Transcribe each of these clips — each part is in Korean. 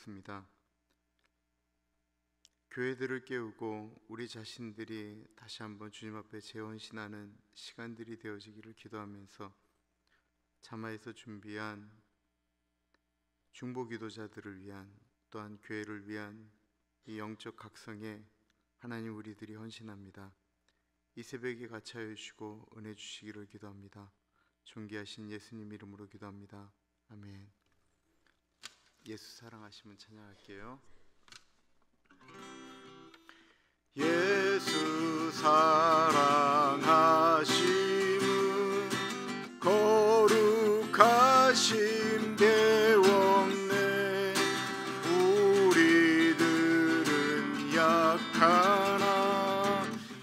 싶습니다. 교회들을 깨우고 우리 자신들이 다시 한번 주님 앞에 재헌신하는 시간들이 되어지기를 기도하면서 자마에서 준비한 중보 기도자들을 위한, 또한 교회를 위한 이 영적 각성에 하나님 우리들이 헌신합니다. 이 새벽에 같이하여 주시고 은혜 주시기를 기도합니다. 존귀하신 예수님 이름으로 기도합니다. 아멘. 예수 사랑하시면 찬양할게요. 예수 사랑하심은 거룩하심 대원네. 우리들은 약하나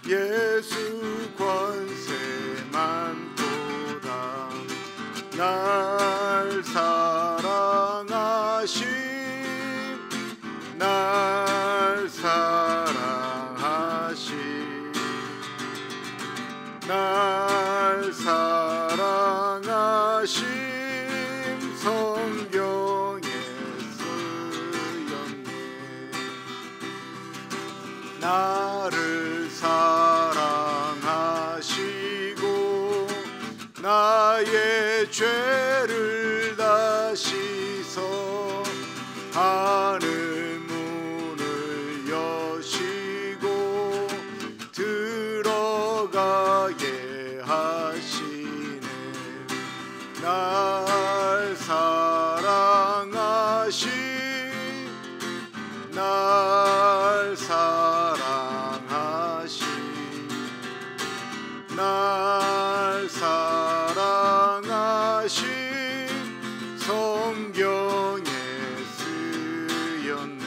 예수 권세만 보다. 날 사랑하심, 날 사랑하심, 날 사랑하심. 성경에 쓰였네. 나를 사랑하시고 나의 죄를 다 씻어 하늘 문을 여시고 들어가게 하시네. 날 사랑하심, 날 사랑하심, 날 사랑하심. 성경에 쓰였네.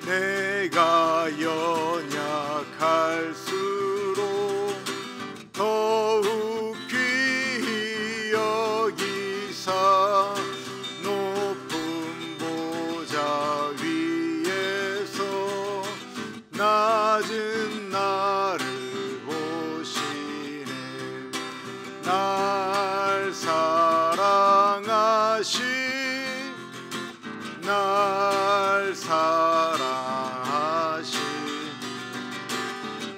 내가 연약할수록 더욱 귀히 여기사 높은 보좌 위에서 낮은 나를 보시네. 날 사랑하심, 날 사랑하심,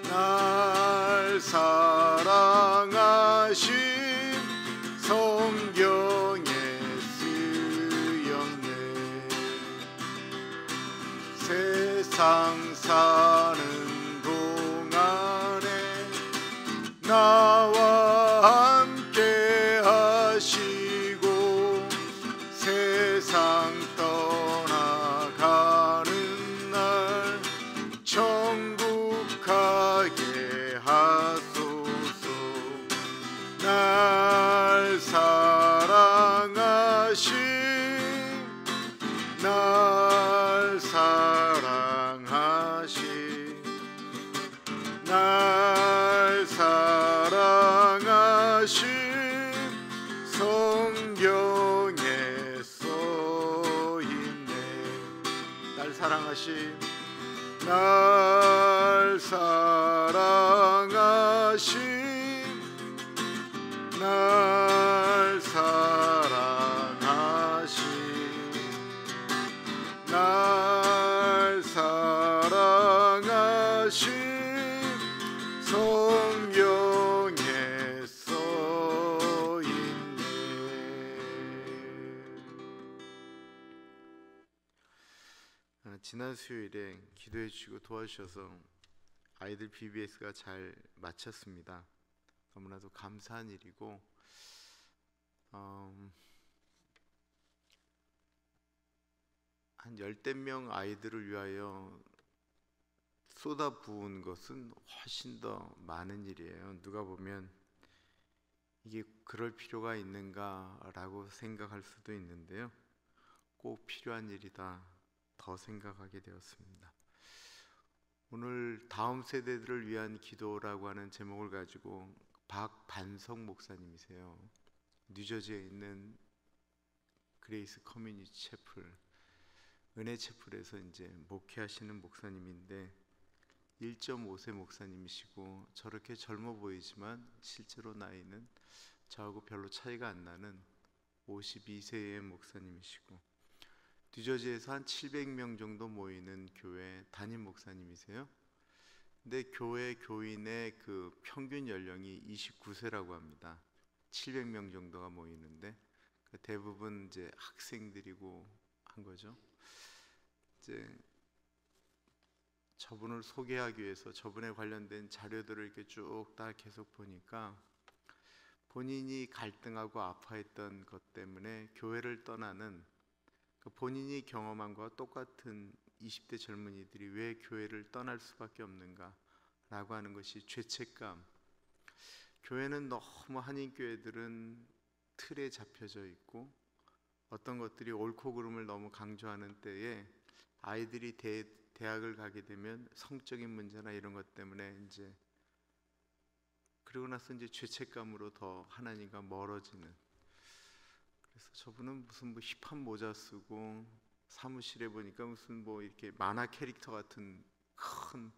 날 사랑하심. 성경에 쓰였네. 세상 사는 동안에 나와 함께 하시고 세상 떠나가는 날 천국 가게 하소서. 날 사랑하심, 날 사랑하심, 날 사랑하심. 성경에 써있네. 날 사랑하심, 날 사랑하심, 날 사랑하심, 날 사랑하심. 성경에 써있네. 지난 수요일에 기도해 주시고 도와주셔서 아이들 BBS가 잘 마쳤습니다. 너무나도 감사한 일이고, 한 10명 아이들을 위하여 쏟아부은 것은 훨씬 더 많은 일이에요. 누가 보면 이게 그럴 필요가 있는가라고 생각할 수도 있는데요, 꼭 필요한 일이다 더 생각하게 되었습니다. 오늘 다음 세대들을 위한 기도라고 하는 제목을 가지고 박반성 목사님이세요. 뉴저지에 있는 그레이스 커뮤니티 채플, 은혜 채플에서 이제 목회하시는 목사님인데 1.5세 목사님이시고 저렇게 젊어 보이지만 실제로 나이는 저하고 별로 차이가 안 나는 52세의 목사님이시고, 뉴저지에서 한 700명 정도 모이는 교회 담임 목사님이세요. 근데 교회 교인의 그 평균 연령이 29세라고 합니다. 700명 정도가 모이는데 대부분 이제 학생들이고 한 거죠. 이제 저분을 소개하기 위해서 저분에 관련된 자료들을 이렇게 쭉 다 계속 보니까 본인이 갈등하고 아파했던 것 때문에 교회를 떠나는 본인이 경험한 것과 똑같은 20대 젊은이들이 왜 교회를 떠날 수밖에 없는가 라고 하는 것이 죄책감. 교회는 너무 한인교회들은 틀에 잡혀져 있고 어떤 것들이 옳고 그름을 너무 강조하는 때에 아이들이 대학을 가게 되면 성적인 문제나 이런 것 때문에 이제 그러고 나서 이제 죄책감으로 더 하나님과 멀어지는. 그래서 저분은 무슨 뭐 힙한 모자 쓰고 사무실에 보니까 무슨 뭐 이렇게 만화 캐릭터 같은 큰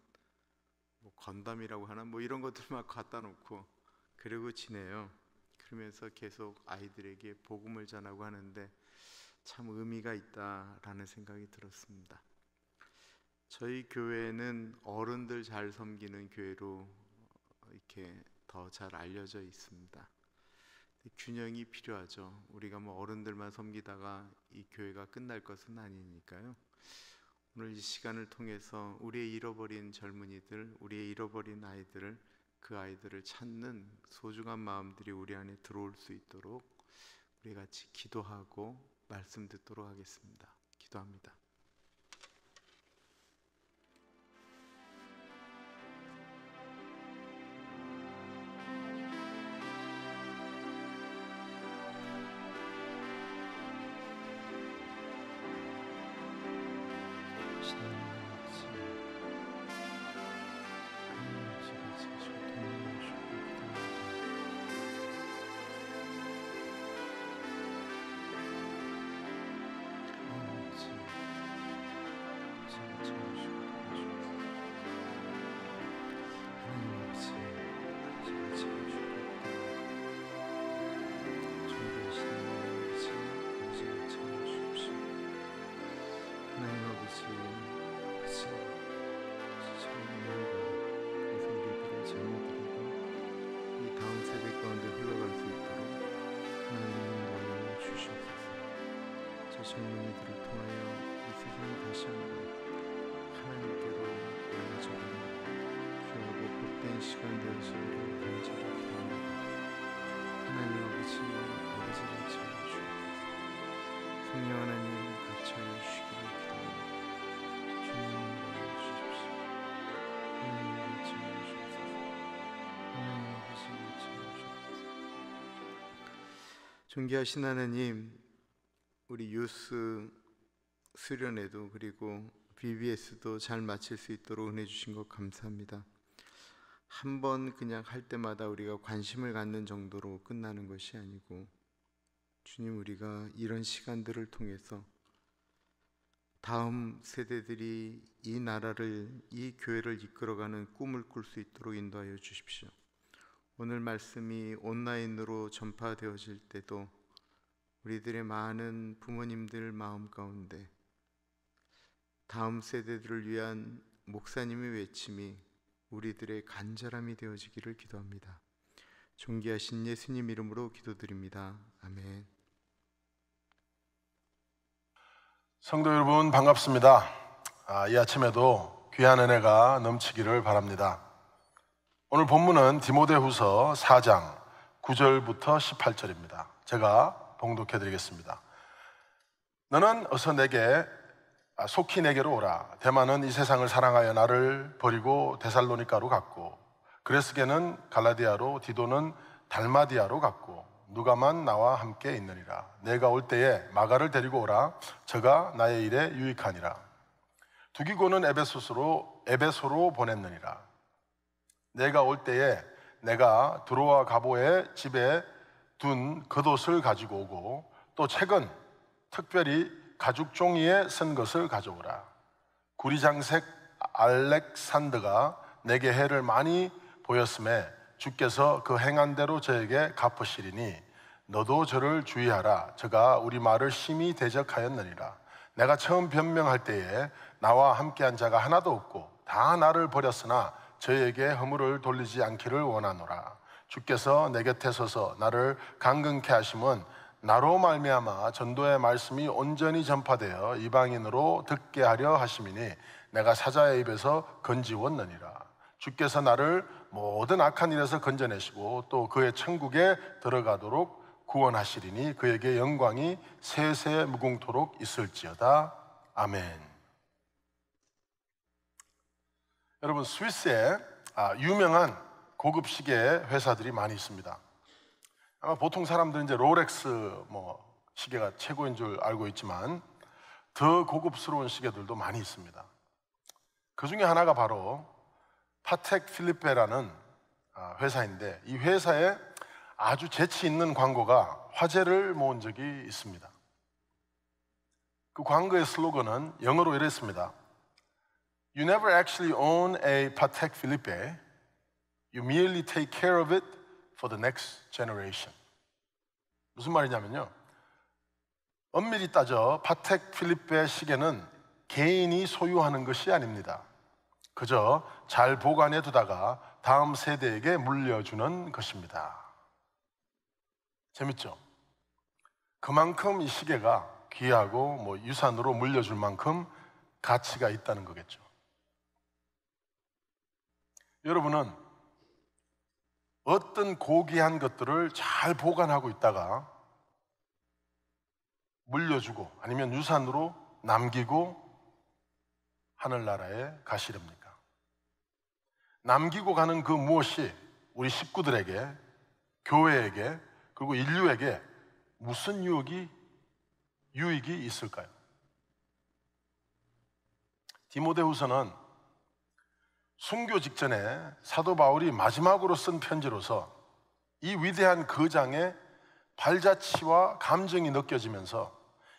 뭐 건담이라고 하나 뭐 이런 것들 막 갖다 놓고 그러고 지내요. 그러면서 계속 아이들에게 복음을 전하고 하는데 참 의미가 있다라는 생각이 들었습니다. 저희 교회는 어른들 잘 섬기는 교회로 이렇게 더 잘 알려져 있습니다. 균형이 필요하죠. 우리가 뭐 어른들만 섬기다가 이 교회가 끝날 것은 아니니까요. 오늘 이 시간을 통해서 우리의 잃어버린 젊은이들, 우리의 잃어버린 아이들을 그 아이들을 찾는 소중한 마음들이 우리 안에 들어올 수 있도록 우리 같이 기도하고 말씀 듣도록 하겠습니다. 기도합니다. 젊은이들을 통하여 이 세상이 다시 한번 하나님께로 올려져가는 귀하고 복된 시간 되어지기를 간절히 기도합니다. 하나님 아버지, 아버지가 채워주옵소서. 성령 하나님 같이 해주시기를 기도합니다. 주님 도와주십시오. 하나님 같이 해주옵소서. 하나님 아버지 같이 해주옵소서. 존귀하신 하나님, 우리 유스 수련회도 그리고 BBS도 잘 마칠 수 있도록 은혜 주신 것 감사합니다. 한 번 그냥 할 때마다 우리가 관심을 갖는 정도로 끝나는 것이 아니고 주님, 우리가 이런 시간들을 통해서 다음 세대들이 이 나라를, 이 교회를 이끌어가는 꿈을 꿀 수 있도록 인도하여 주십시오. 오늘 말씀이 온라인으로 전파되어질 때도 우리들의 많은 부모님들 마음 가운데 다음 세대들을 위한 목사님의 외침이 우리들의 간절함이 되어지기를 기도합니다. 존귀하신 예수님 이름으로 기도드립니다. 아멘. 성도 여러분 반갑습니다. 이 아침에도 귀한 은혜가 넘치기를 바랍니다. 오늘 본문은 디모데후서 4장 9절부터 18절입니다. 제가 봉독해 드리겠습니다. 너는 어서 속히 내게로 오라. 데마는 이 세상을 사랑하여 나를 버리고 데살로니가로 갔고, 그레스게는 갈라디아로, 디도는 달마디아로 갔고, 누가만 나와 함께 있느니라. 내가 올 때에 마가를 데리고 오라. 저가 나의 일에 유익하니라. 두기고는 에베소로 보냈느니라. 내가 올 때에 내가 드로아 가보의 집에 둔 겉옷을 가지고 오고, 또 책은 특별히 가죽 종이에 쓴 것을 가져오라. 구리장색 알렉산더가 내게 해를 많이 보였음에 주께서 그 행한 대로 저에게 갚으시리니 너도 저를 주의하라. 저가 우리 말을 심히 대적하였느니라. 내가 처음 변명할 때에 나와 함께한 자가 하나도 없고 다 나를 버렸으나 저에게 허물을 돌리지 않기를 원하노라. 주께서 내 곁에 서서 나를 강건케 하심은 나로 말미암아 전도의 말씀이 온전히 전파되어 이방인으로 듣게 하려 하심이니 내가 사자의 입에서 건지웠느니라. 주께서 나를 모든 악한 일에서 건져내시고 또 그의 천국에 들어가도록 구원하시리니 그에게 영광이 세세 무궁토록 있을지어다. 아멘. 여러분, 스위스에 유명한 고급 시계 회사들이 많이 있습니다. 아마 보통 사람들은 이제 롤렉스 시계가 최고인 줄 알고 있지만 더 고급스러운 시계들도 많이 있습니다. 그 중에 하나가 바로 파텍 필리페라는 회사인데, 이 회사에 아주 재치 있는 광고가 화제를 모은 적이 있습니다. 그 광고의 슬로건은 영어로 이랬습니다. You never actually own a Patek Philippe. You merely take care of it for the next generation. 무슨 말이냐면요, 엄밀히 따져 파텍 필리페 시계는 개인이 소유하는 것이 아닙니다. 그저 잘 보관해 두다가 다음 세대에게 물려주는 것입니다. 재밌죠? 그만큼 이 시계가 귀하고 유산으로 물려줄 만큼 가치가 있다는 거겠죠. 여러분은 어떤 고귀한 것들을 잘 보관하고 있다가 물려주고 아니면 유산으로 남기고 하늘나라에 가시렵니까? 남기고 가는 그 무엇이 우리 식구들에게, 교회에게, 그리고 인류에게 무슨 유익이 있을까요? 디모데후서는 순교 직전에 사도 바울이 마지막으로 쓴 편지로서 이 위대한 거장의 발자취와 감정이 느껴지면서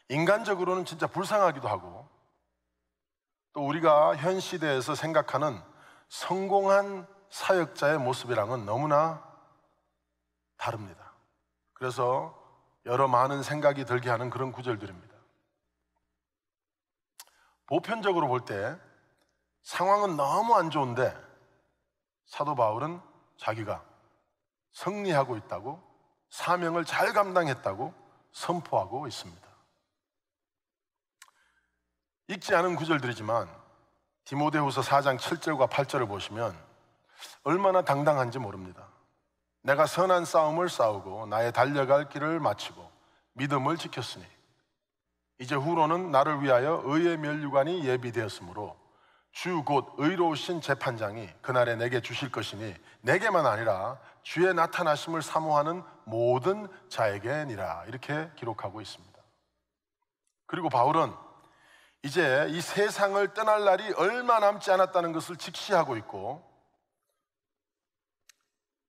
인간적으로는 진짜 불쌍하기도 하고, 또 우리가 현 시대에서 생각하는 성공한 사역자의 모습이랑은 너무나 다릅니다. 그래서 여러 많은 생각이 들게 하는 그런 구절들입니다. 보편적으로 볼 때 상황은 너무 안 좋은데 사도 바울은 자기가 승리하고 있다고, 사명을 잘 감당했다고 선포하고 있습니다. 읽지 않은 구절들이지만 디모데후서 4장 7절과 8절을 보시면 얼마나 당당한지 모릅니다. 내가 선한 싸움을 싸우고 나의 달려갈 길을 마치고 믿음을 지켰으니 이제 후로는 나를 위하여 의의 면류관이 예비되었으므로 주 곧 의로우신 재판장이 그날에 내게 주실 것이니 내게만 아니라 주의 나타나심을 사모하는 모든 자에게니라. 이렇게 기록하고 있습니다. 그리고 바울은 이제 이 세상을 떠날 날이 얼마 남지 않았다는 것을 직시하고 있고,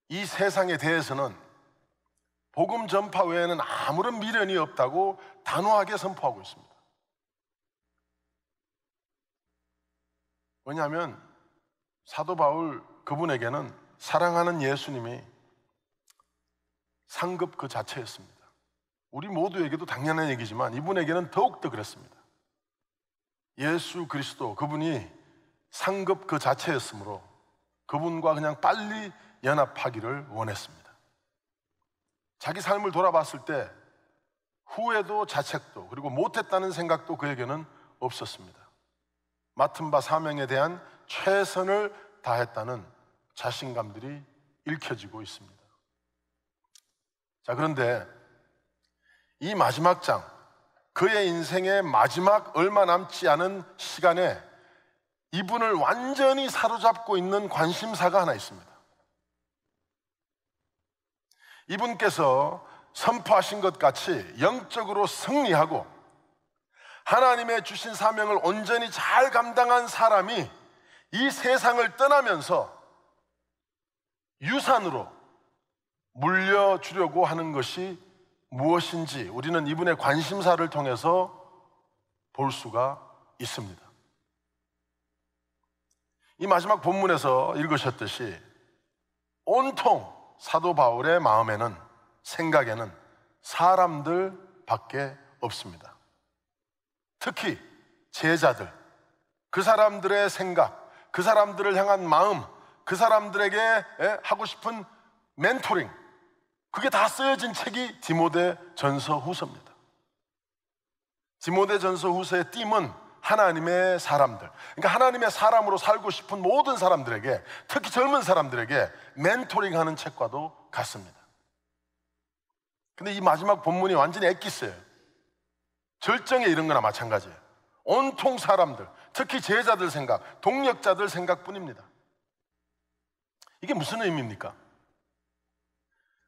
이 세상에 대해서는 복음 전파 외에는 아무런 미련이 없다고 단호하게 선포하고 있습니다. 왜냐하면 사도 바울 그분에게는 사랑하는 예수님이 상급 그 자체였습니다. 우리 모두에게도 당연한 얘기지만 이분에게는 더욱더 그랬습니다. 예수 그리스도, 그분이 상급 그 자체였으므로 그분과 그냥 빨리 연합하기를 원했습니다. 자기 삶을 돌아봤을 때 후회도 자책도 그리고 못했다는 생각도 그에게는 없었습니다. 맡은 바 사명에 대한 최선을 다했다는 자신감들이 읽혀지고 있습니다. 자, 그런데 이 마지막 장, 그의 인생의 마지막 얼마 남지 않은 시간에 이분을 완전히 사로잡고 있는 관심사가 하나 있습니다. 이분께서 선포하신 것 같이 영적으로 승리하고 하나님의 주신 사명을 온전히 잘 감당한 사람이 이 세상을 떠나면서 유산으로 물려주려고 하는 것이 무엇인지 우리는 이분의 관심사를 통해서 볼 수가 있습니다. 이 마지막 본문에서 읽으셨듯이 온통 사도 바울의 마음에는, 생각에는 사람들밖에 없습니다. 특히 제자들, 그 사람들의 생각, 그 사람들을 향한 마음, 그 사람들에게 하고 싶은 멘토링, 그게 다 쓰여진 책이 디모데전서 후서입니다. 디모데전서 후서의 띠은 하나님의 사람들, 그러니까 하나님의 사람으로 살고 싶은 모든 사람들에게, 특히 젊은 사람들에게 멘토링하는 책과도 같습니다. 근데 이 마지막 본문이 완전히 엑기스예요. 절정에 이른 거나 마찬가지예요. 온통 사람들, 특히 제자들 생각, 동역자들 생각뿐입니다. 이게 무슨 의미입니까?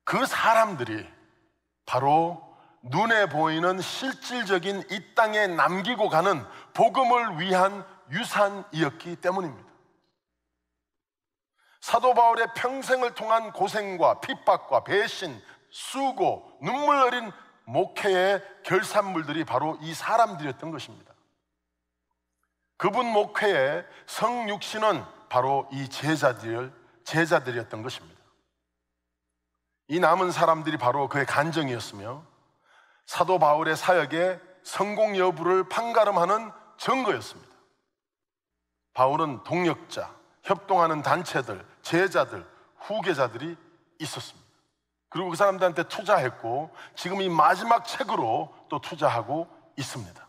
그 사람들이 바로 눈에 보이는 실질적인 이 땅에 남기고 가는 복음을 위한 유산이었기 때문입니다. 사도 바울의 평생을 통한 고생과 핍박과 배신, 수고, 눈물 어린 목회의 결산물들이 바로 이 사람들이었던 것입니다. 그분 목회의 성육신은 바로 이 제자들이었던 것입니다. 이 남은 사람들이 바로 그의 간정이었으며 사도 바울의 사역의 성공 여부를 판가름하는 증거였습니다. 바울은 동역자, 협동하는 단체들, 제자들, 후계자들이 있었습니다. 그리고 그 사람들한테 투자했고 지금 이 마지막 책으로 또 투자하고 있습니다.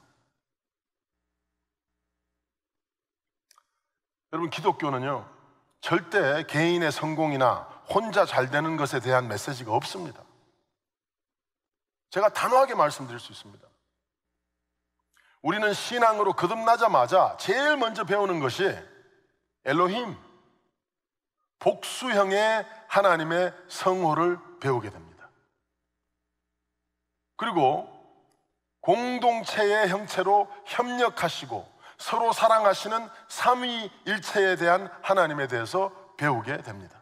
여러분, 기독교는요 절대 개인의 성공이나 혼자 잘 되는 것에 대한 메시지가 없습니다. 제가 단호하게 말씀드릴 수 있습니다. 우리는 신앙으로 거듭나자마자 제일 먼저 배우는 것이 엘로힘, 복수형의 하나님의 성호를 배우게 됩니다. 그리고 공동체의 형체로 협력하시고 서로 사랑하시는 삼위일체에 대한 하나님에 대해서 배우게 됩니다.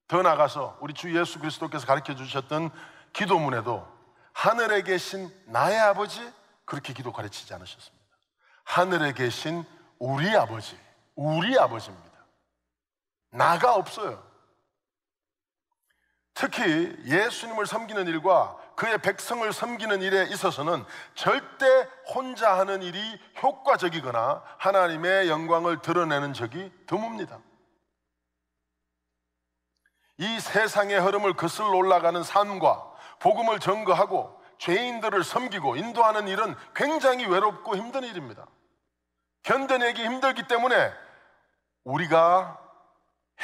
더 나아가서 우리 주 예수 그리스도께서 가르쳐 주셨던 기도문에도 하늘에 계신 나의 아버지, 그렇게 기도 가르치지 않으셨습니다. 하늘에 계신 우리 아버지, 우리 아버지입니다. 나가 없어요. 특히 예수님을 섬기는 일과 그의 백성을 섬기는 일에 있어서는 절대 혼자 하는 일이 효과적이거나 하나님의 영광을 드러내는 적이 드뭅니다. 이 세상의 흐름을 거슬러 올라가는 삶과 복음을 전거하고 죄인들을 섬기고 인도하는 일은 굉장히 외롭고 힘든 일입니다. 견뎌내기 힘들기 때문에 우리가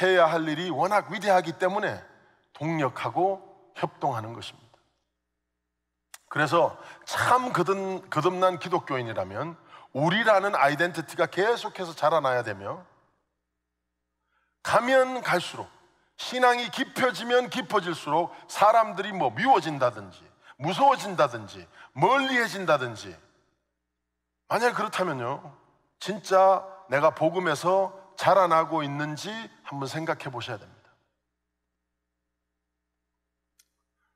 해야 할 일이 워낙 위대하기 때문에 동력하고 협동하는 것입니다. 그래서 참 거듭난 기독교인이라면 우리라는 아이덴티티가 계속해서 자라나야 되며, 가면 갈수록 신앙이 깊어지면 깊어질수록 사람들이 미워진다든지 무서워진다든지 멀리해진다든지, 만약 그렇다면요 진짜 내가 복음에서 자라나고 있는지 한번 생각해 보셔야 됩니다.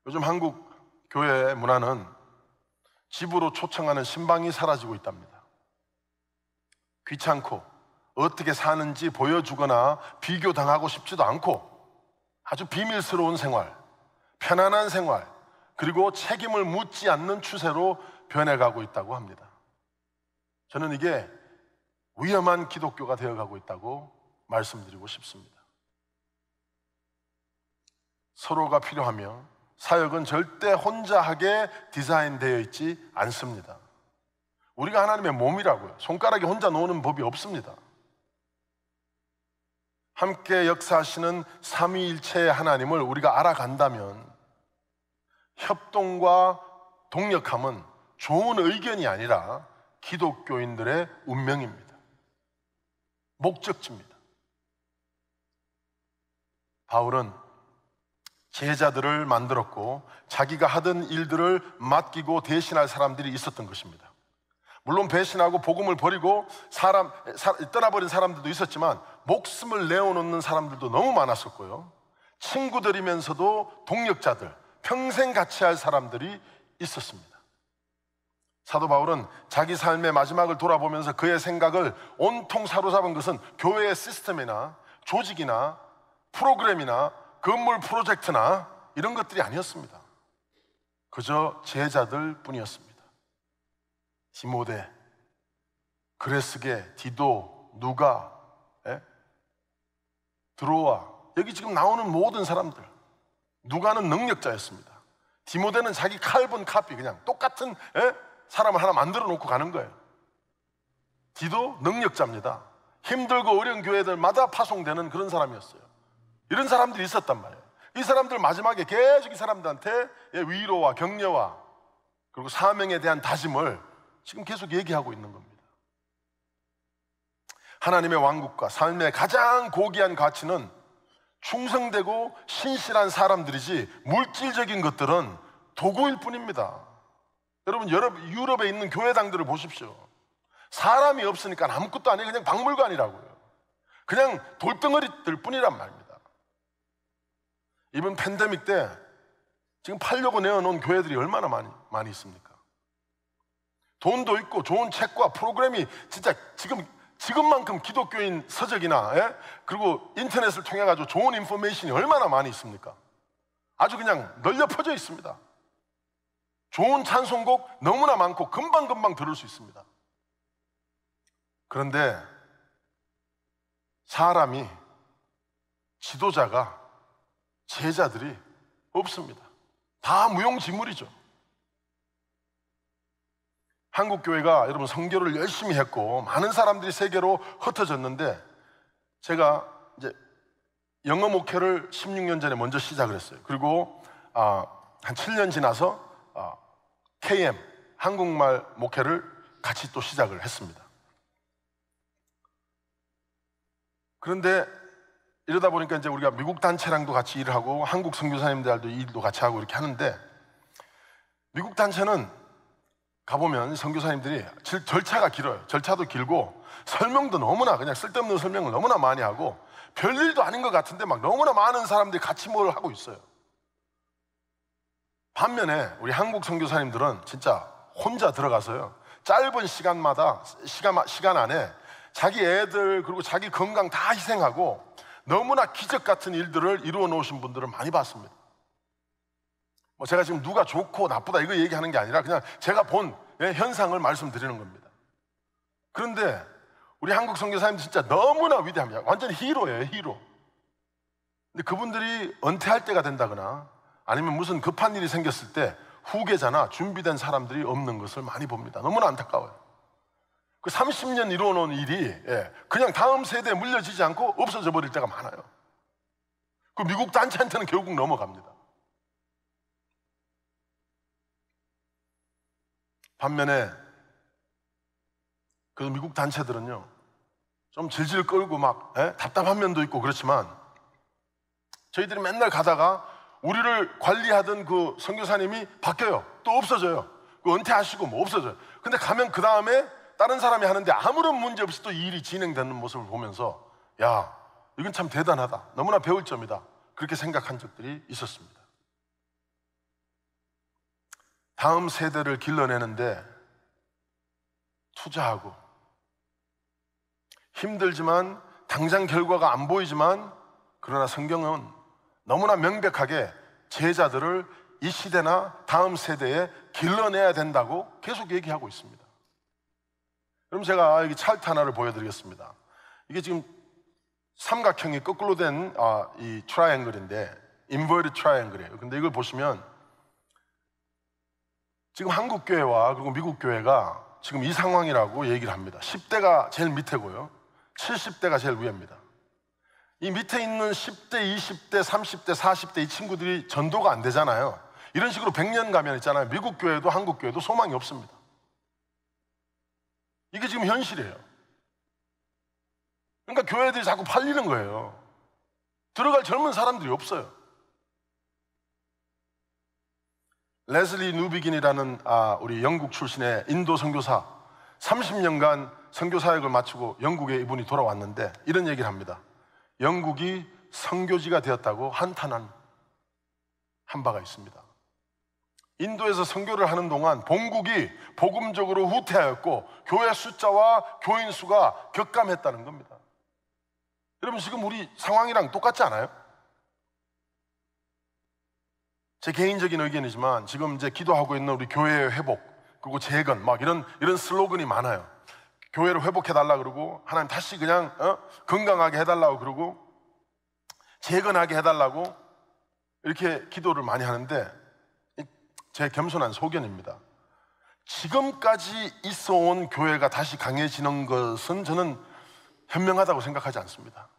요즘 한국 교회 문화는 집으로 초청하는 신방이 사라지고 있답니다. 귀찮고 어떻게 사는지 보여주거나 비교당하고 싶지도 않고 아주 비밀스러운 생활, 편안한 생활, 그리고 책임을 묻지 않는 추세로 변해가고 있다고 합니다. 저는 이게 위험한 기독교가 되어가고 있다고 말씀드리고 싶습니다. 서로가 필요하며 사역은 절대 혼자 하게 디자인되어 있지 않습니다. 우리가 하나님의 몸이라고요. 손가락이 혼자 노는 법이 없습니다. 함께 역사하시는 삼위일체의 하나님을 우리가 알아간다면 협동과 동력함은 좋은 의견이 아니라 기독교인들의 운명입니다. 목적지입니다. 바울은 제자들을 만들었고 자기가 하던 일들을 맡기고 대신할 사람들이 있었던 것입니다. 물론 배신하고 복음을 버리고 떠나버린 사람들도 있었지만 목숨을 내어놓는 사람들도 너무 많았었고요. 친구들이면서도 동력자들, 평생 같이 할 사람들이 있었습니다. 사도 바울은 자기 삶의 마지막을 돌아보면서 그의 생각을 온통 사로잡은 것은 교회의 시스템이나 조직이나 프로그램이나 건물 프로젝트나 이런 것들이 아니었습니다. 그저 제자들 뿐이었습니다. 디모데, 그레스게, 디도, 누가, 드로아, 여기 지금 나오는 모든 사람들, 누가는 능력자였습니다. 디모데는 자기 칼본 카피, 그냥 똑같은 사람을 하나 만들어 놓고 가는 거예요. 디도 능력자입니다. 힘들고 어려운 교회들마다 파송되는 그런 사람이었어요. 이런 사람들이 있었단 말이에요. 이 사람들 마지막에 계속 이 사람들한테 위로와 격려와 그리고 사명에 대한 다짐을 지금 계속 얘기하고 있는 겁니다. 하나님의 왕국과 삶의 가장 고귀한 가치는 충성되고 신실한 사람들이지 물질적인 것들은 도구일 뿐입니다. 여러분 유럽에 있는 교회당들을 보십시오. 사람이 없으니까 아무것도 아니에요. 그냥 박물관이라고요. 그냥 돌덩어리들 뿐이란 말입니다. 이번 팬데믹 때 지금 팔려고 내어놓은 교회들이 얼마나 많이 있습니까? 돈도 있고 좋은 책과 프로그램이 진짜 지금만큼 기독교인 서적이나 그리고 인터넷을 통해 가지고 좋은 인포메이션이 얼마나 많이 있습니까? 아주 그냥 널려 퍼져 있습니다. 좋은 찬송곡 너무나 많고 금방금방 들을 수 있습니다. 그런데 사람이, 지도자가, 제자들이 없습니다. 다 무용지물이죠. 한국교회가 여러분 선교를 열심히 했고 많은 사람들이 세계로 흩어졌는데 제가 이제 영어 목회를 16년 전에 먼저 시작을 했어요. 그리고 한 7년 지나서 KM, 한국말 목회를 같이 또 시작을 했습니다. 그런데 이러다 보니까 이제 우리가 미국 단체랑도 같이 일을 하고 한국 선교사님들도 일도 같이 하고 이렇게 하는데, 미국 단체는 가보면 선교사님들이 절차가 길어요. 절차도 길고 설명도 너무나 그냥 쓸데없는 설명을 너무나 많이 하고 별일도 아닌 것 같은데 막 너무나 많은 사람들이 같이 뭘 하고 있어요. 반면에 우리 한국 선교사님들은 진짜 혼자 들어가서요, 짧은 시간 안에 자기 애들 그리고 자기 건강 다 희생하고 너무나 기적 같은 일들을 이루어 놓으신 분들을 많이 봤습니다. 뭐 제가 지금 누가 좋고 나쁘다 이거 얘기하는 게 아니라 그냥 제가 본 현상을 말씀드리는 겁니다. 그런데 우리 한국 선교사님들 진짜 너무나 위대합니다. 완전 히로예요, 히로. 근데 그분들이 은퇴할 때가 된다거나 아니면 무슨 급한 일이 생겼을 때 후계자나 준비된 사람들이 없는 것을 많이 봅니다. 너무나 안타까워요. 그 30년 이루어놓은 일이 그냥 다음 세대에 물려지지 않고 없어져 버릴 때가 많아요. 그 미국 단체한테는 결국 넘어갑니다. 반면에 그 미국 단체들은요, 좀 질질 끌고 막 답답한 면도 있고 그렇지만 저희들이 맨날 가다가 우리를 관리하던 그 선교사님이 바뀌어요. 또 없어져요. 그 은퇴하시고 뭐 없어져요. 근데 가면 그 다음에 다른 사람이 하는데 아무런 문제 없이 또 이 일이 진행되는 모습을 보면서 야, 이건 참 대단하다, 너무나 배울 점이다, 그렇게 생각한 적들이 있었습니다. 다음 세대를 길러내는데 투자하고 힘들지만 당장 결과가 안 보이지만 그러나 성경은 너무나 명백하게 제자들을 이 시대나 다음 세대에 길러내야 된다고 계속 얘기하고 있습니다. 그럼 제가 여기 차트 하나를 보여드리겠습니다. 이게 지금 삼각형이 거꾸로 된 이 트라이앵글인데 인버티드 트라이앵글이에요. 근데 이걸 보시면 지금 한국 교회와 그리고 미국 교회가 지금 이 상황이라고 얘기를 합니다. 10대가 제일 밑에고요, 70대가 제일 위입니다. 이 밑에 있는 10대, 20대, 30대, 40대 이 친구들이 전도가 안 되잖아요. 이런 식으로 100년 가면 있잖아요, 미국 교회도 한국 교회도 소망이 없습니다. 이게 지금 현실이에요. 그러니까 교회들이 자꾸 팔리는 거예요. 들어갈 젊은 사람들이 없어요. 레슬리 누비긴이라는 우리 영국 출신의 인도 선교사, 30년간 선교 사역을 마치고 영국에 이분이 돌아왔는데 이런 얘기를 합니다. 영국이 선교지가 되었다고 한탄한 바가 있습니다. 인도에서 선교를 하는 동안 본국이 복음적으로 후퇴하였고 교회 숫자와 교인 수가 격감했다는 겁니다. 여러분, 지금 우리 상황이랑 똑같지 않아요? 제 개인적인 의견이지만 지금 이제 기도하고 있는 우리 교회의 회복, 그리고 재건 막 이런 슬로건이 많아요. 교회를 회복해달라 그러고, 하나님 다시 그냥 건강하게 해달라고 그러고, 재건하게 해달라고 이렇게 기도를 많이 하는데, 제 겸손한 소견입니다. 지금까지 있어온 교회가 다시 강해지는 것은 저는 현명하다고 생각하지 않습니다.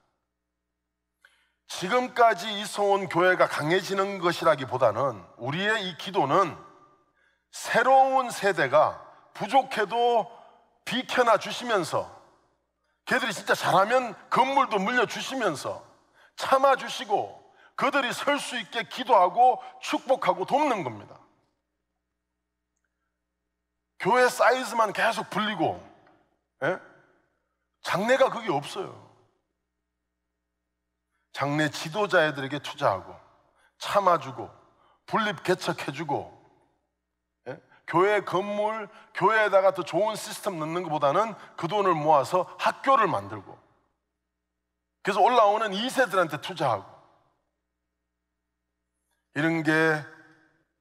지금까지 있어온 교회가 강해지는 것이라기보다는 우리의 이 기도는 새로운 세대가 부족해도 비켜나 주시면서, 걔들이 진짜 잘하면 건물도 물려주시면서 참아주시고 그들이 설 수 있게 기도하고 축복하고 돕는 겁니다. 교회 사이즈만 계속 불리고, 장래가 그게 없어요. 장래 지도자애들에게 투자하고 참아주고 분립 개척해주고, 교회 건물, 교회에다가 더 좋은 시스템 넣는 것보다는 그 돈을 모아서 학교를 만들고, 그래서 올라오는 2세들한테 투자하고, 이런 게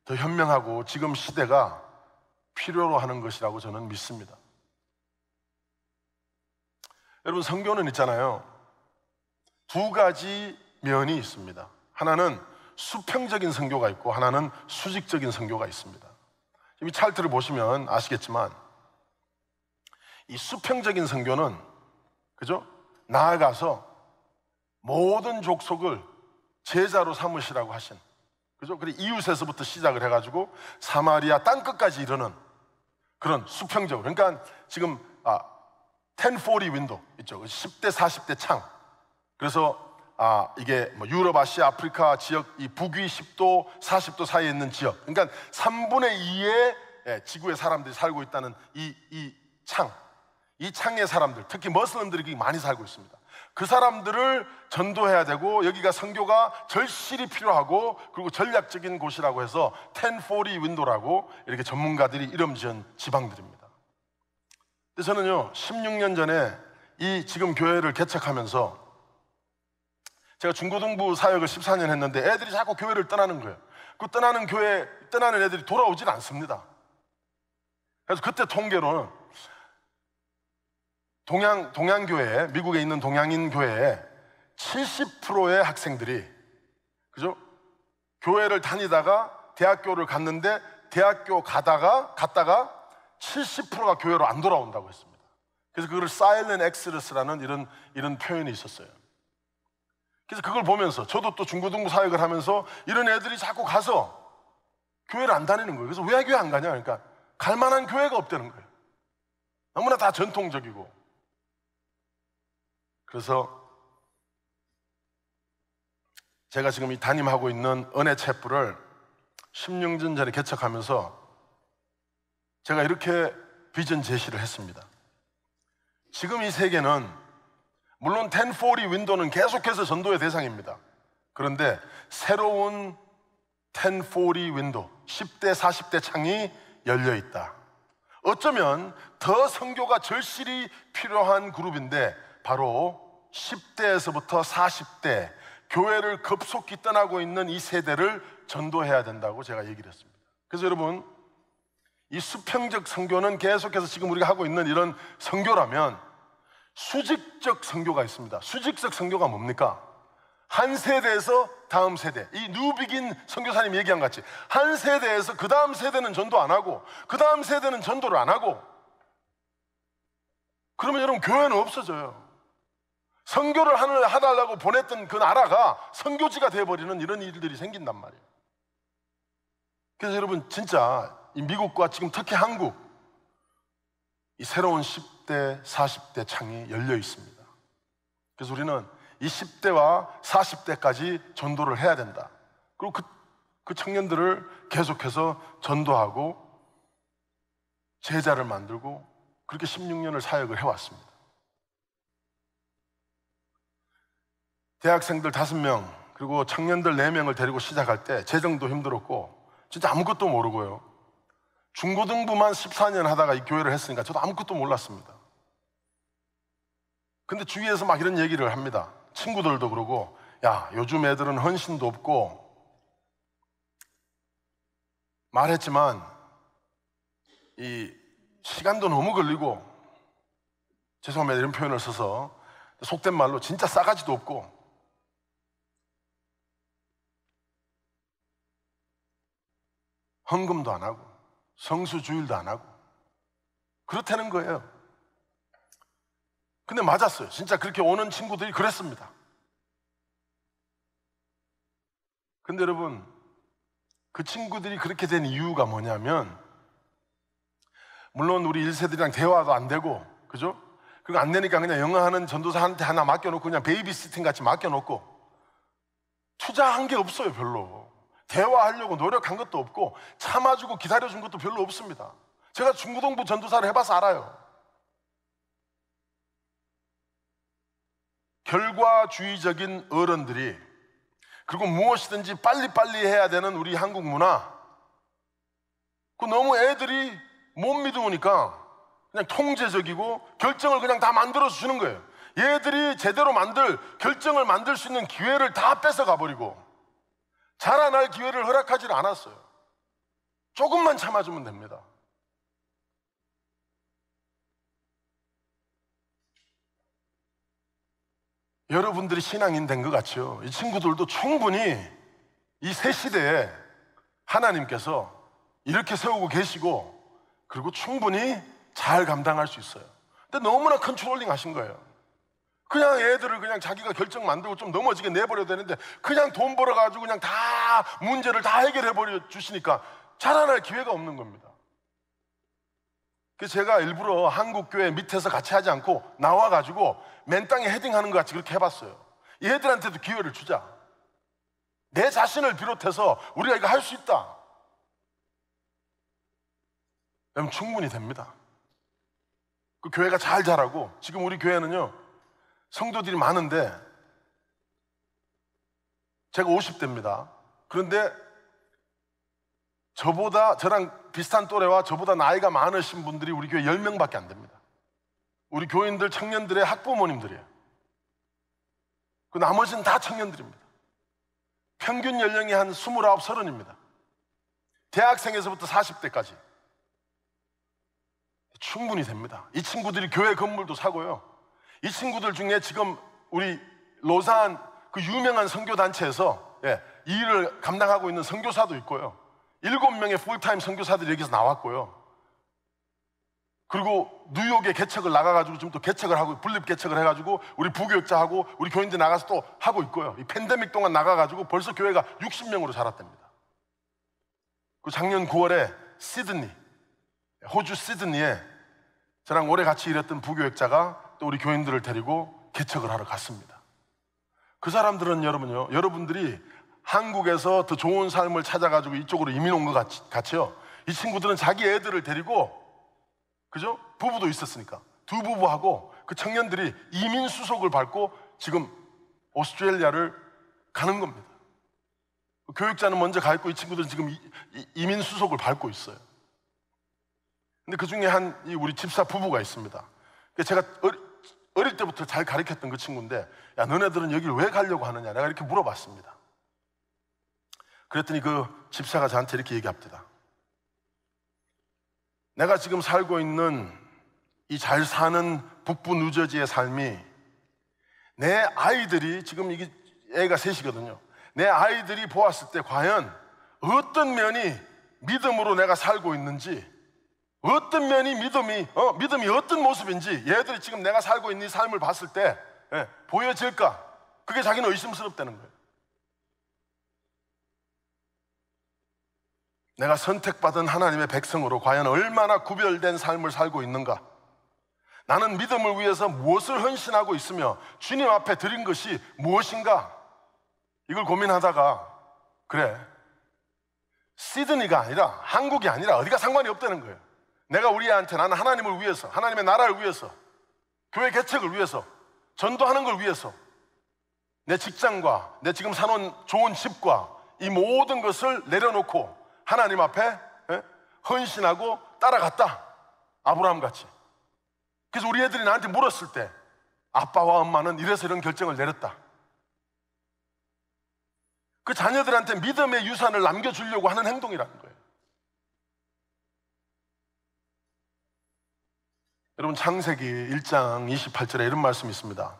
더 현명하고 지금 시대가 필요로 하는 것이라고 저는 믿습니다. 여러분, 선교는 있잖아요, 두 가지 면이 있습니다. 하나는 수평적인 선교가 있고 하나는 수직적인 선교가 있습니다. 이 차트를 보시면 아시겠지만, 이 수평적인 선교는, 그죠? 나아가서 모든 족속을 제자로 삼으시라고 하신, 그죠? 그리고 이웃에서부터 시작을 해가지고 사마리아 땅끝까지 이르는 그런 수평적으로. 그러니까 지금 1040 윈도우 있죠. 10대 40대 창. 그래서 이게 뭐 유럽, 아시아, 아프리카 지역, 이 북위 10도 40도 사이에 있는 지역, 그러니까 3분의 2의 지구의 사람들이 살고 있다는 이 창의 사람들, 특히 머슬림들이 많이 살고 있습니다. 그 사람들을 전도해야 되고, 여기가 선교가 절실히 필요하고, 그리고 전략적인 곳이라고 해서 1040 윈도라고 이렇게 전문가들이 이름 지은 지방들입니다. 근데 저는요, 16년 전에 이 지금 교회를 개척하면서, 제가 중고등부 사역을 14년 했는데 애들이 자꾸 교회를 떠나는 거예요. 그 떠나는 애들이 돌아오질 않습니다. 그래서 그때 통계로는 동양교회, 미국에 있는 동양인 교회에 70%의 학생들이, 그죠? 교회를 다니다가 대학교를 갔는데, 대학교 갔다가 70%가 교회로 안 돌아온다고 했습니다. 그래서 그걸 사일런트 엑스odus라는 이런 표현이 있었어요. 그래서 그걸 보면서 저도 또 중고등부 사역을 하면서 이런 애들이 자꾸 가서 교회를 안 다니는 거예요. 그래서 왜 교회 안 가냐? 그러니까 갈 만한 교회가 없다는 거예요. 너무나 다 전통적이고. 그래서 제가 지금 이 담임하고 있는 은혜 챕프를 16년 전에 개척하면서 제가 이렇게 비전 제시를 했습니다. 지금 이 세계는 물론 1040 윈도는 계속해서 전도의 대상입니다. 그런데 새로운 1040 윈도, 10대 40대 창이 열려 있다. 어쩌면 더 선교가 절실히 필요한 그룹인데, 바로 10대에서부터 40대, 교회를 급속히 떠나고 있는 이 세대를 전도해야 된다고 제가 얘기를 했습니다. 그래서 여러분, 이 수평적 선교는 계속해서 지금 우리가 하고 있는 이런 선교라면, 수직적 선교가 있습니다. 수직적 선교가 뭡니까? 한 세대에서 다음 세대, 이 뉴비긴 선교사님이 얘기한 것 같이 한 세대에서 그 다음 세대는 전도 안 하고 그 다음 세대는 전도를 안 하고, 그러면 여러분 교회는 없어져요. 선교를 하달라고 보냈던 그 나라가 선교지가 되어버리는 이런 일들이 생긴단 말이에요. 그래서 여러분, 진짜 이 미국과 지금 특히 한국, 이 새로운 10대, 40대 창이 열려 있습니다. 그래서 우리는 이 10대와 40대까지 전도를 해야 된다. 그리고 그 청년들을 계속해서 전도하고 제자를 만들고, 그렇게 16년을 사역을 해왔습니다. 대학생들 5명, 그리고 청년들 4명을 데리고 시작할 때 재정도 힘들었고 진짜 아무것도 모르고요. 중고등부만 14년 하다가 이 교회를 했으니까 저도 아무것도 몰랐습니다. 근데 주위에서 막 이런 얘기를 합니다. 친구들도 그러고, 야, 요즘 애들은 헌신도 없고, 말했지만 이 시간도 너무 걸리고, 죄송합니다 이런 표현을 써서, 속된 말로 진짜 싸가지도 없고, 헌금도 안 하고 성수주일도 안 하고 그렇다는 거예요. 근데 맞았어요. 진짜 그렇게 오는 친구들이 그랬습니다. 근데 여러분, 그 친구들이 그렇게 된 이유가 뭐냐면, 물론 우리 1세들이랑 대화도 안 되고, 그죠? 그리고 안 되니까 그냥 영어하는 전도사한테 하나 맡겨놓고 그냥 베이비시팅 같이 맡겨놓고 투자한 게 없어요. 별로 대화하려고 노력한 것도 없고 참아주고 기다려준 것도 별로 없습니다. 제가 중고등부 전도사를 해봐서 알아요. 결과주의적인 어른들이, 그리고 무엇이든지 빨리빨리 해야 되는 우리 한국 문화, 그 너무 애들이 못 믿으니까 그냥 통제적이고 결정을 그냥 다 만들어서 주는 거예요. 얘들이 제대로 결정을 만들 수 있는 기회를 다 뺏어가 버리고 자라날 기회를 허락하지 않았어요. 조금만 참아주면 됩니다. 여러분들이 신앙인 된 것 같죠? 이 친구들도 충분히 이 새 시대에 하나님께서 이렇게 세우고 계시고, 그리고 충분히 잘 감당할 수 있어요. 근데 너무나 컨트롤링 하신 거예요. 그냥 애들을 그냥 자기가 결정 만들고 좀 넘어지게 내버려야 되는데 그냥 돈 벌어가지고 그냥 다 문제를 다 해결해버려 주시니까 자라날 기회가 없는 겁니다. 그래서 제가 일부러 한국교회 밑에서 같이 하지 않고 나와가지고 맨 땅에 헤딩하는 것 같이 그렇게 해봤어요. 얘들한테도 기회를 주자. 내 자신을 비롯해서 우리가 이거 할 수 있다. 그럼 충분히 됩니다. 그 교회가 잘 자라고, 지금 우리 교회는요 성도들이 많은데, 제가 50대입니다. 그런데 저랑 비슷한 또래와 저보다 나이가 많으신 분들이 우리 교회 10명밖에 안 됩니다. 우리 교인들, 청년들의 학부모님들이에요. 그 나머지는 다 청년들입니다. 평균 연령이 한 29, 30입니다. 대학생에서부터 40대까지 충분히 됩니다. 이 친구들이 교회 건물도 사고요. 이 친구들 중에 지금 우리 로산 그 유명한 선교단체에서 이 일을 감당하고 있는 선교사도 있고요. 7명의 풀타임 선교사들이 여기서 나왔고요. 그리고 뉴욕에 개척을 나가가지고 지금 또 개척을 하고, 분립 개척을 해가지고 우리 부교육자하고 우리 교인들 나가서 또 하고 있고요. 이 팬데믹 동안 나가가지고 벌써 교회가 60명으로 자랐답니다. 그 작년 9월에 시드니, 호주 시드니에 저랑 오래 같이 일했던 부교육자가 또 우리 교인들을 데리고 개척을 하러 갔습니다. 그 사람들은 여러분들이 한국에서 더 좋은 삶을 찾아가지고 이쪽으로 이민 온 것 같이요. 이 친구들은 자기 애들을 데리고, 그죠? 부부도 있었으니까 두 부부하고 그 청년들이 이민 수속을 밟고 지금 오스트레일리아를 가는 겁니다. 교육자는 먼저 가 있고 이 친구들은 지금 이민 수속을 밟고 있어요. 근데 그 중에 우리 집사 부부가 있습니다. 제가 어릴 때부터 잘 가르쳤던 그 친구인데, 야, 너네들은 여기를 왜 가려고 하느냐, 내가 이렇게 물어봤습니다. 그랬더니 그 집사가 저한테 이렇게 얘기합니다. 내가 지금 살고 있는 이 잘 사는 북부 뉴저지의 삶이, 내 아이들이, 지금 이게 애가 셋이거든요. 내 아이들이 보았을 때 과연 어떤 면이 믿음으로 내가 살고 있는지, 어떤 면이 믿음이 어떤 모습인지 얘들이 지금 내가 살고 있는 이 삶을 봤을 때 보여질까? 그게 자기는 의심스럽다는 거예요. 내가 선택받은 하나님의 백성으로 과연 얼마나 구별된 삶을 살고 있는가? 나는 믿음을 위해서 무엇을 헌신하고 있으며 주님 앞에 드린 것이 무엇인가? 이걸 고민하다가, 그래, 시드니가 아니라, 한국이 아니라 어디가 상관이 없다는 거예요. 내가 우리 애한테 나는 하나님을 위해서, 하나님의 나라를 위해서, 교회 개척을 위해서, 전도하는 걸 위해서 내 직장과 내 지금 사놓은 좋은 집과 이 모든 것을 내려놓고 하나님 앞에 헌신하고 따라갔다. 아브라함 같이. 그래서 우리 애들이 나한테 물었을 때 아빠와 엄마는 이래서 이런 결정을 내렸다. 그 자녀들한테 믿음의 유산을 남겨주려고 하는 행동이라는 거예요. 여러분, 창세기 1장 28절에 이런 말씀이 있습니다.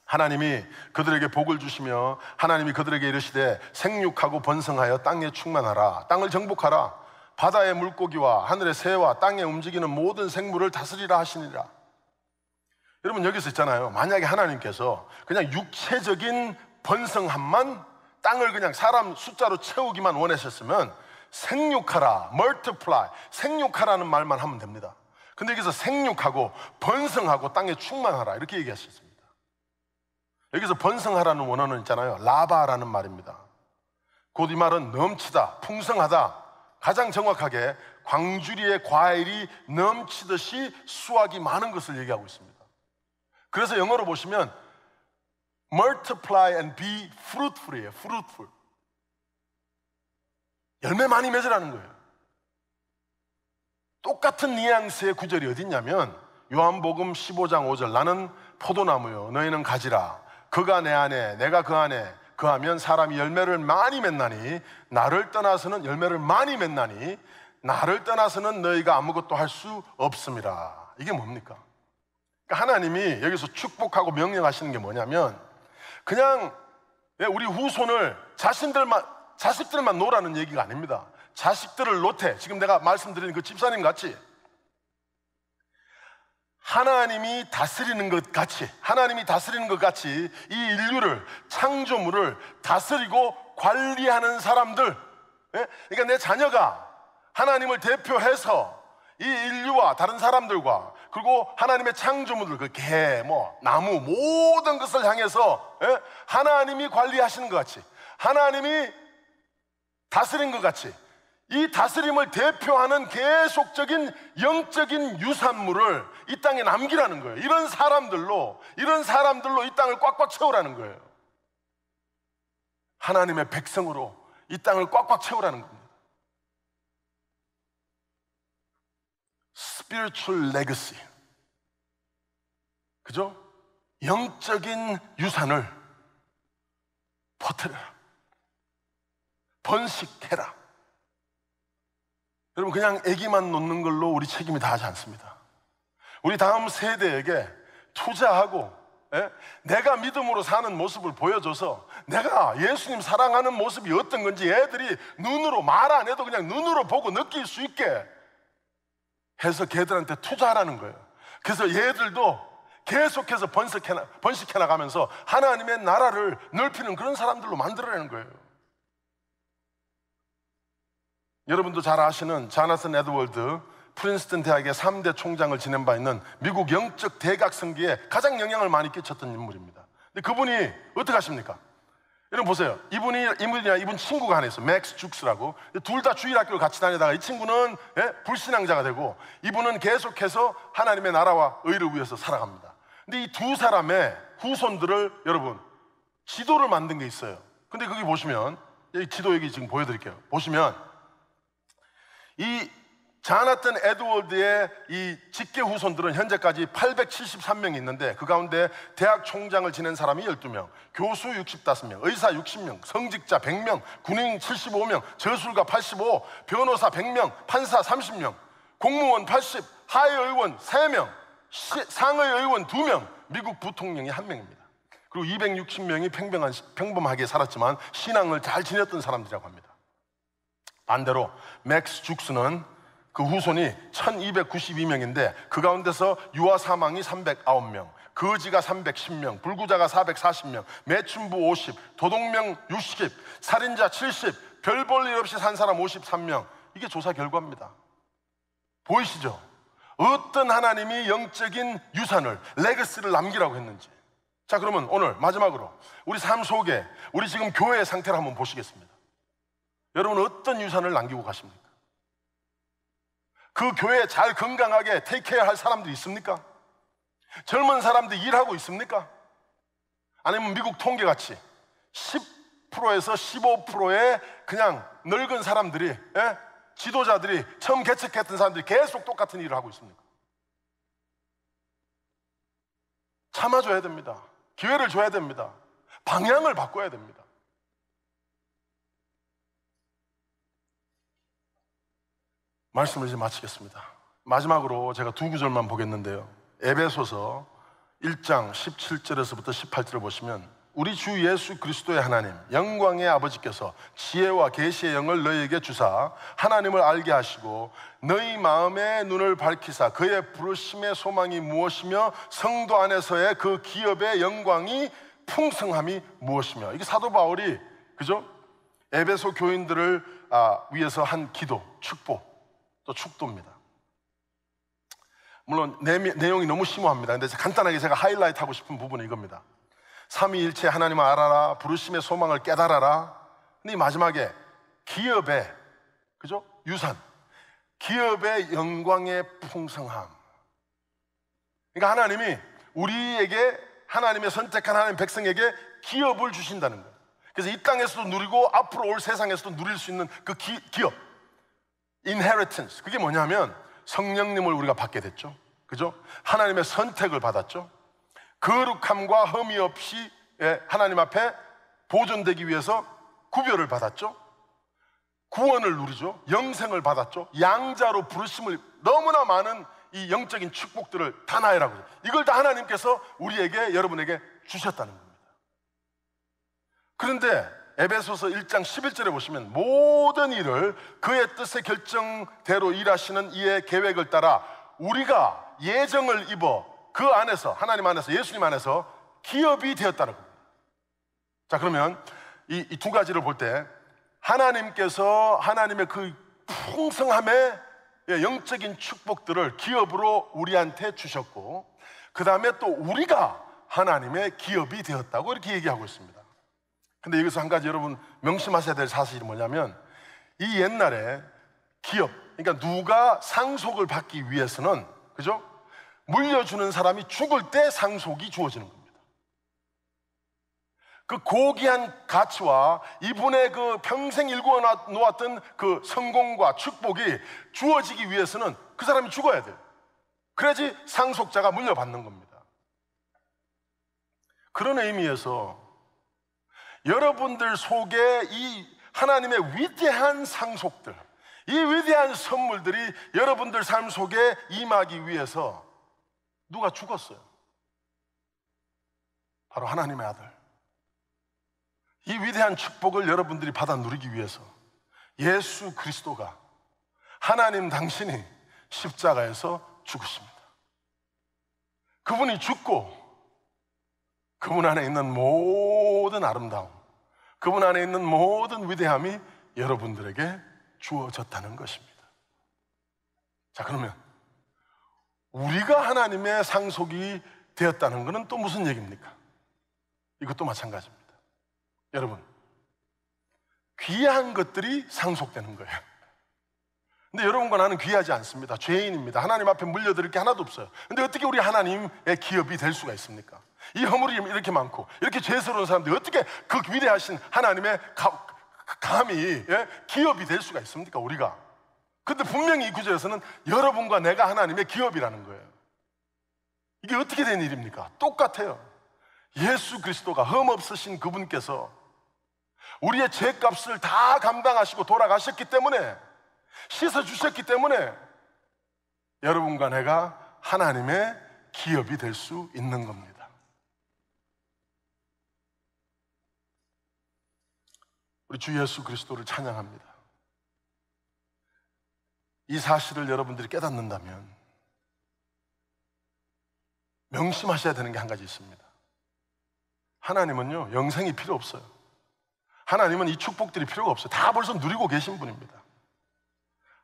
하나님이 그들에게 복을 주시며 하나님이 그들에게 이르시되 생육하고 번성하여 땅에 충만하라. 땅을 정복하라. 바다의 물고기와 하늘의 새와 땅에 움직이는 모든 생물을 다스리라 하시니라. 여러분, 여기서 있잖아요. 만약에 하나님께서 그냥 육체적인 번성함만, 땅을 그냥 사람 숫자로 채우기만 원하셨으면 생육하라, multiply, 생육하라는 말만 하면 됩니다. 근데 여기서 생육하고 번성하고 땅에 충만하라 이렇게 얘기하셨습니다. 여기서 번성하라는 원어는 있잖아요. 라바라는 말입니다. 곧 이 말은 넘치다, 풍성하다. 가장 정확하게 광주리에 과일이 넘치듯이 수확이 많은 것을 얘기하고 있습니다. 그래서 영어로 보시면 multiply and be fruitful이에요. fruitful. 열매 많이 맺으라는 거예요. 똑같은 뉘앙스의 구절이 어디 있냐면 요한복음 15장 5절, 나는 포도나무요 너희는 가지라. 그가 내 안에 내가 그 안에 그하면 사람이 열매를 많이 맺나니 나를 떠나서는 열매를 많이 맺나니 나를 떠나서는 너희가 아무것도 할 수 없음이라. 이게 뭡니까? 그러니까 하나님이 여기서 축복하고 명령하시는 게 뭐냐면 그냥 우리 후손을 자식들만 놓으라는 얘기가 아닙니다. 자식들을 놓되 지금 내가 말씀드린 그 집사님 같이 하나님이 다스리는 것 같이 이 인류를, 창조물을 다스리고 관리하는 사람들, 그러니까 내 자녀가 하나님을 대표해서 이 인류와 다른 사람들과 그리고 하나님의 창조물들, 그 개, 나무 모든 것을 향해서 하나님이 관리하시는 것 같이, 하나님이 다스린 것 같이 이 다스림을 대표하는 계속적인 영적인 유산물을 이 땅에 남기라는 거예요. 이런 사람들로 이 땅을 꽉꽉 채우라는 거예요. 하나님의 백성으로 이 땅을 꽉꽉 채우라는 겁니다. Spiritual legacy. 그죠? 영적인 유산을 퍼뜨려라. 번식해라. 여러분, 그냥 아기만 놓는 걸로 우리 책임이 다하지 않습니다. 우리 다음 세대에게 투자하고 내가 믿음으로 사는 모습을 보여줘서 내가 예수님 사랑하는 모습이 어떤 건지 애들이 눈으로 말 안 해도 그냥 눈으로 보고 느낄 수 있게 해서 걔들한테 투자하라는 거예요. 그래서 얘들도 계속해서 번식해 나가면서 하나님의 나라를 넓히는 그런 사람들로 만들어내는 거예요. 여러분도 잘 아시는 자나슨 에드워드, 프린스턴 대학의 3대 총장을 지낸 바 있는 미국 영적 대각성기에 가장 영향을 많이 끼쳤던 인물입니다. 근데 그분이 어떻게 하십니까? 여러분 보세요. 이분 친구가 하나 있어요. 맥스 죽스라고. 둘 다 주일학교를 같이 다니다가 이 친구는 불신앙자가 되고 이분은 계속해서 하나님의 나라와 의를 위해서 살아갑니다. 근데 이 두 사람의 후손들을 여러분 지도를 만든 게 있어요. 근데 거기 보시면 이 지도 여기 지금 보여드릴게요. 보시면 이 자나슨 에드워드의 이 직계 후손들은 현재까지 873명이 있는데 그 가운데 대학 총장을 지낸 사람이 12명, 교수 65명, 의사 60명, 성직자 100명, 군인 75명, 저술가 85, 변호사 100명, 판사 30명, 공무원 80, 하의의원 3명, 상의의원 2명, 미국 부통령이 1명입니다. 그리고 260명이 평범하게 살았지만 신앙을 잘 지녔던 사람들이라고 합니다. 반대로 맥스 죽스는 그 후손이 1292명인데 그 가운데서 유아 사망이 309명, 거지가 310명, 불구자가 440명, 매춘부 50, 도둑명 60, 살인자 70, 별 볼 일 없이 산 사람 53명. 이게 조사 결과입니다. 보이시죠? 어떤 하나님이 영적인 유산을, 레거시를 남기라고 했는지. 자, 그러면 오늘 마지막으로 우리 삶 속에 우리 지금 교회의 상태를 한번 보시겠습니다. 여러분 어떤 유산을 남기고 가십니까? 그 교회에 잘 건강하게 테이크케어 할 사람들이 있습니까? 젊은 사람들 일하고 있습니까? 아니면 미국 통계같이 10%에서 15%의 그냥 늙은 사람들이, 지도자들이, 처음 개척했던 사람들이 계속 똑같은 일을 하고 있습니까? 참아줘야 됩니다. 기회를 줘야 됩니다. 방향을 바꿔야 됩니다. 말씀을 이제 마치겠습니다. 마지막으로 제가 두 구절만 보겠는데요. 에베소서 1장 17절에서부터 18절을 보시면 우리 주 예수 그리스도의 하나님 영광의 아버지께서 지혜와 계시의 영을 너희에게 주사 하나님을 알게 하시고 너희 마음의 눈을 밝히사 그의 부르심의 소망이 무엇이며 성도 안에서의 그 기업의 영광이 풍성함이 무엇이며, 이게 사도 바울이 그죠? 에베소 교인들을 위해서 한 기도, 축복, 또 축도입니다. 물론 내용이 너무 심오합니다. 근데 간단하게 제가 하이라이트 하고 싶은 부분은 이겁니다. 삼위일체 하나님을 알아라, 부르심의 소망을 깨달아라. 근데 이 마지막에 기업의, 그죠? 유산, 기업의 영광의 풍성함. 그러니까 하나님이 우리에게, 하나님의 선택한 하나님 백성에게 기업을 주신다는 거예요. 그래서 이 땅에서도 누리고 앞으로 올 세상에서도 누릴 수 있는 그 기업, inheritance. 그게 뭐냐면 성령님을 우리가 받게 됐죠. 그죠? 하나님의 선택을 받았죠. 거룩함과 흠이 없이 하나님 앞에 보존되기 위해서 구별을 받았죠. 구원을 누리죠. 영생을 받았죠. 양자로 부르심을, 너무나 많은 이 영적인 축복들을 다 나열하고 있어요. 이걸 다 하나님께서 우리에게, 여러분에게 주셨다는 겁니다. 그런데 에베소서 1장 11절에 보시면 모든 일을 그의 뜻의 결정대로 일하시는 이의 계획을 따라 우리가 예정을 입어 그 안에서, 하나님 안에서, 예수님 안에서 기업이 되었다는 겁니다. 자, 그러면 이 두 가지를 볼 때 하나님께서 하나님의 그 풍성함의 영적인 축복들을 기업으로 우리한테 주셨고, 그 다음에 또 우리가 하나님의 기업이 되었다고 이렇게 얘기하고 있습니다. 근데 여기서 한 가지 여러분 명심하셔야 될 사실이 뭐냐면, 이 옛날에 기업, 그러니까 누가 상속을 받기 위해서는, 그죠? 물려주는 사람이 죽을 때 상속이 주어지는 겁니다. 그 고귀한 가치와 이분의 그 평생 일구어 놓았던 그 성공과 축복이 주어지기 위해서는 그 사람이 죽어야 돼요. 그래야지 상속자가 물려받는 겁니다. 그런 의미에서 여러분들 속에 이 하나님의 위대한 상속들, 이 위대한 선물들이 여러분들 삶 속에 임하기 위해서 누가 죽었어요? 바로 하나님의 아들. 이 위대한 축복을 여러분들이 받아 누리기 위해서 예수 그리스도가, 하나님 당신이 십자가에서 죽으십니다. 그분이 죽고 그분 안에 있는 모든 아름다움, 그분 안에 있는 모든 위대함이 여러분들에게 주어졌다는 것입니다. 자, 그러면 우리가 하나님의 상속이 되었다는 것은 또 무슨 얘기입니까? 이것도 마찬가지입니다. 여러분, 귀한 것들이 상속되는 거예요. 근데 여러분과 나는 귀하지 않습니다. 죄인입니다. 하나님 앞에 물려드릴 게 하나도 없어요. 근데 어떻게 우리 하나님의 기업이 될 수가 있습니까? 이 허물이 이렇게 많고 이렇게 죄스러운 사람들이 어떻게 그 위대하신 하나님의 감히 기업이 될 수가 있습니까? 우리가. 근데 분명히 이 구절에서는 여러분과 내가 하나님의 기업이라는 거예요. 이게 어떻게 된 일입니까? 똑같아요. 예수 그리스도가 흠없으신 그분께서 우리의 죄값을 다 감당하시고 돌아가셨기 때문에, 씻어주셨기 때문에 여러분과 내가 하나님의 기업이 될 수 있는 겁니다. 우리 주 예수 그리스도를 찬양합니다. 이 사실을 여러분들이 깨닫는다면 명심하셔야 되는 게 한 가지 있습니다. 하나님은요, 영생이 필요 없어요. 하나님은 이 축복들이 필요가 없어요. 다 벌써 누리고 계신 분입니다.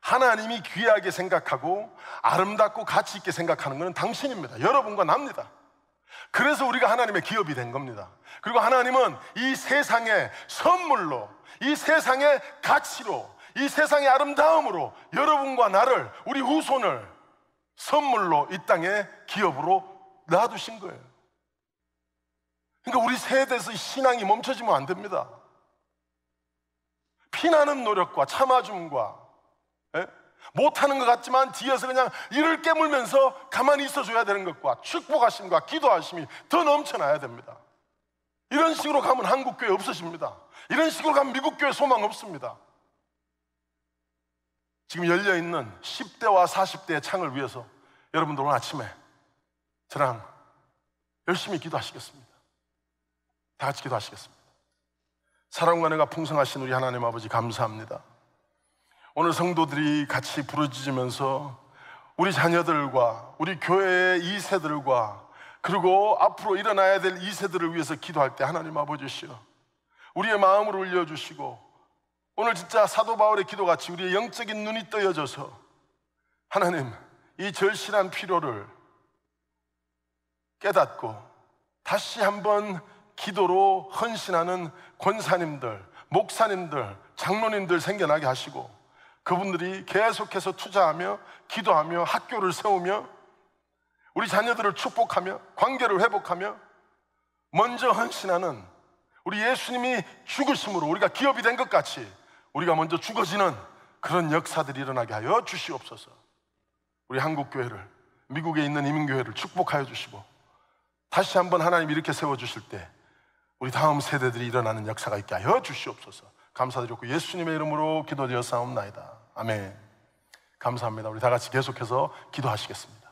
하나님이 귀하게 생각하고 아름답고 가치 있게 생각하는 것은 당신입니다. 여러분과 납니다. 그래서 우리가 하나님의 기업이 된 겁니다. 그리고 하나님은 이 세상의 선물로, 이 세상의 가치로, 이 세상의 아름다움으로 여러분과 나를, 우리 후손을 선물로 이 땅에 기업으로 놔두신 거예요. 그러니까 우리 세대에서 신앙이 멈춰지면 안 됩니다. 피나는 노력과 참아줌과 못하는 것 같지만 뒤에서 그냥 이를 깨물면서 가만히 있어줘야 되는 것과 축복하심과 기도하심이 더 넘쳐나야 됩니다. 이런 식으로 가면 한국교회 없어집니다. 이런 식으로 가면 미국교회 소망 없습니다. 지금 열려있는 10대와 40대의 창을 위해서 여러분들 오늘 아침에 저랑 열심히 기도하시겠습니다. 다 같이 기도하시겠습니다. 사랑과 은혜가 풍성하신 우리 하나님 아버지 감사합니다. 오늘 성도들이 같이 부르짖으면서 우리 자녀들과 우리 교회의 2세들과 그리고 앞으로 일어나야 될 2세들을 위해서 기도할 때 하나님 아버지시여 우리의 마음을 울려주시고 오늘 진짜 사도 바울의 기도같이 우리의 영적인 눈이 떠여져서 하나님 이 절실한 필요를 깨닫고 다시 한번 기도로 헌신하는 권사님들, 목사님들, 장로님들 생겨나게 하시고 그분들이 계속해서 투자하며 기도하며 학교를 세우며 우리 자녀들을 축복하며 관계를 회복하며 먼저 헌신하는 우리 예수님이 죽으심으로 우리가 기업이 된 것 같이 우리가 먼저 죽어지는 그런 역사들이 일어나게 하여 주시옵소서. 우리 한국교회를, 미국에 있는 이민교회를 축복하여 주시고 다시 한번 하나님 이렇게 세워주실 때 우리 다음 세대들이 일어나는 역사가 있게 하여 주시옵소서. 감사드렸고 예수님의 이름으로 기도드려 싸움나이다. 아멘. 감사합니다. 우리 다 같이 계속해서 기도하시겠습니다.